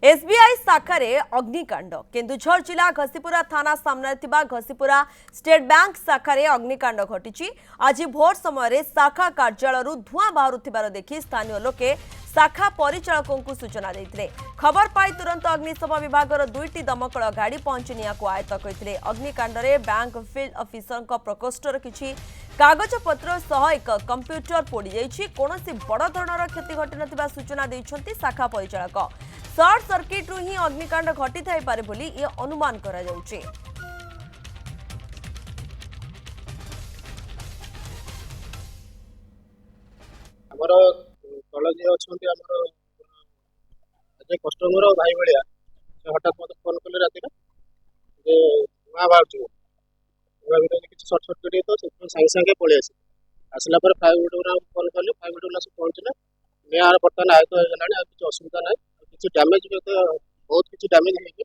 SBI शाखा रे अग्निकांड केन्दुझर जिला घसीपुरा थाना सामने थिबा घसीपुरा स्टेट बैंक शाखा रे अग्निकांड घटी। आज भोर समय शाखा कार्यालय धुआं बाहर देखि स्थानीय लोके शाखा परिचालकों को सूचना देते। खबर पाई तुरंत अग्निशम विभाग दुईटी दमकल गाड़ी पहुंची निया को आयत्त करते। अग्निकांड रे बैंक फील्ड ऑफिसर प्रकोष्ठर किछि कागज पत्र सह एक कंप्यूटर पोड़ी जाइछि। कोनोसी बड़ धरणर क्षति घटी नथिबा सूचना दैछन्ति शाखा परिचालक। सर्ट सर्किट रु ही अग्निकांड घटी थाई पारे बोली ये अनुमान करा जाउछि। हमर तल जे अछंती हमर जे कस्टमर भाई भलिया से हठात मत फोन कले राती जे मा बाहर छु ओरा भीतर किछ शॉर्ट सर्किट तो से संगे संगे पळे आसला पर फाइव मिनट फोन कले फाइव मिनट लास पहुंचले मैं आर बर्तन आय तो गलानी आ किछ असुविधा नै किछ डैमेज भी तो बहुत किछ डैमेज हे कि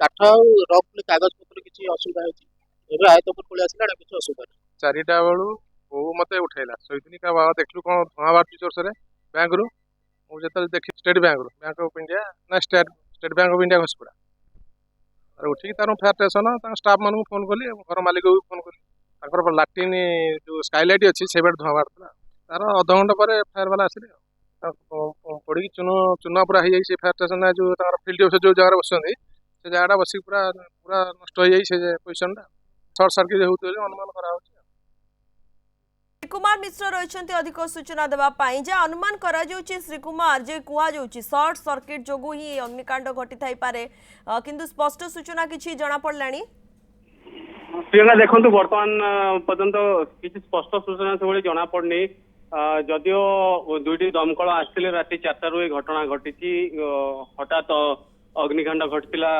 काठ रफ कागज पत्र किछ असुविधा है एबे आय तो पर पळे आसला किछ असुविधा नै चारिटा बेलू वो मत उठेला शोनी का बाबा देखलु कौन धुआं बाहर जोर से बैंक रु मुझे देखी स्टेट बैंक ऑफ इंडिया ना स्टेट बैंक ऑफ इंडिया घसपुरा और उठिक तार फायर स्टेशन स्टाफ मान फोन कली घर मालिक को भी फोन कली लाट्रिन जो स्काईलाइट अच्छी से धुआं बाहर तार अध घंटा पर फायर वाला आसिले पड़ी चून चूना पूरा हो जाए फायर स्टेशन जो फिल्ड ऑफिसर जो जगह बस से जगह बस पूरा पूरा नष्ट हो जाए पोजिशन सर्ट सर्किट होते अनुमान करा श्रीकुमार मिश्र रही अधिक सूचना देवाई जे अनुमान करा श्रीकुमार जे कहुच्छी सर्ट सर्किट जोगु ही अग्निकांड घटी थाई पारे किंतु स्पष्ट सूचना किछि जना पड़लानी। प्रियंका देखु बर्तमान पर्यंत किसी स्पष्ट सूचना से जना पड़नी जदियो दुईटी दमकल आसते राति 4 रु घटना घटी हठात अग्निकांड घटला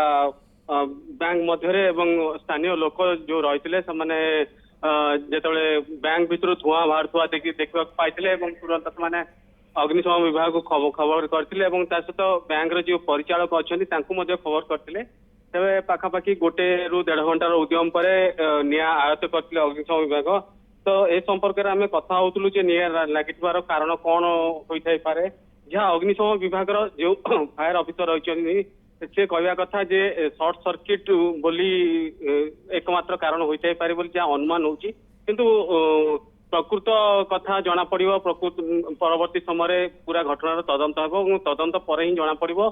बैंक मध्य स्थानीय लोक जो रही जिते बैंक भितर धुआं बाहर देखा पाई तुरंत से अग्निशम विभाग को खबर करते सहित बैंक जो परिचालक अच्छा खबर करते तेज पाखापाखि 1 ରୁ 1.5 घंटार उद्यम पर निया आयत्त करते अग्निशम विभाग। तो ए संपर्क में आम कथा होलु निया लगी कारण कौन होता पारे जहाँ अग्निशम विभाग जो फायर ऑफिसर रही से कहवा कथा जे सर्ट सर्किट बोली एकमात्र कारण होता पारे बोली जहाँ अनुमान होची किंतु प्रकृत कथा जना पड़िबो परवर्ती समय पूरा घटनार तदंत हेबो तदंत पर ही जना पड़िबो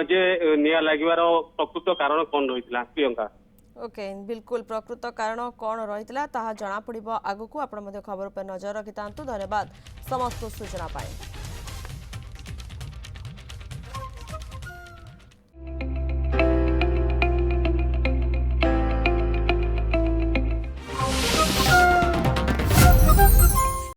जे निया लागिवार प्रकृत कारण कौन रही प्रियंका। ओके बिल्कुल प्रकृत कारण कौन रही जना पड़िबो आगु को आपण खबर पर नजर रखिता। धन्यवाद समस्त सूचना पाए।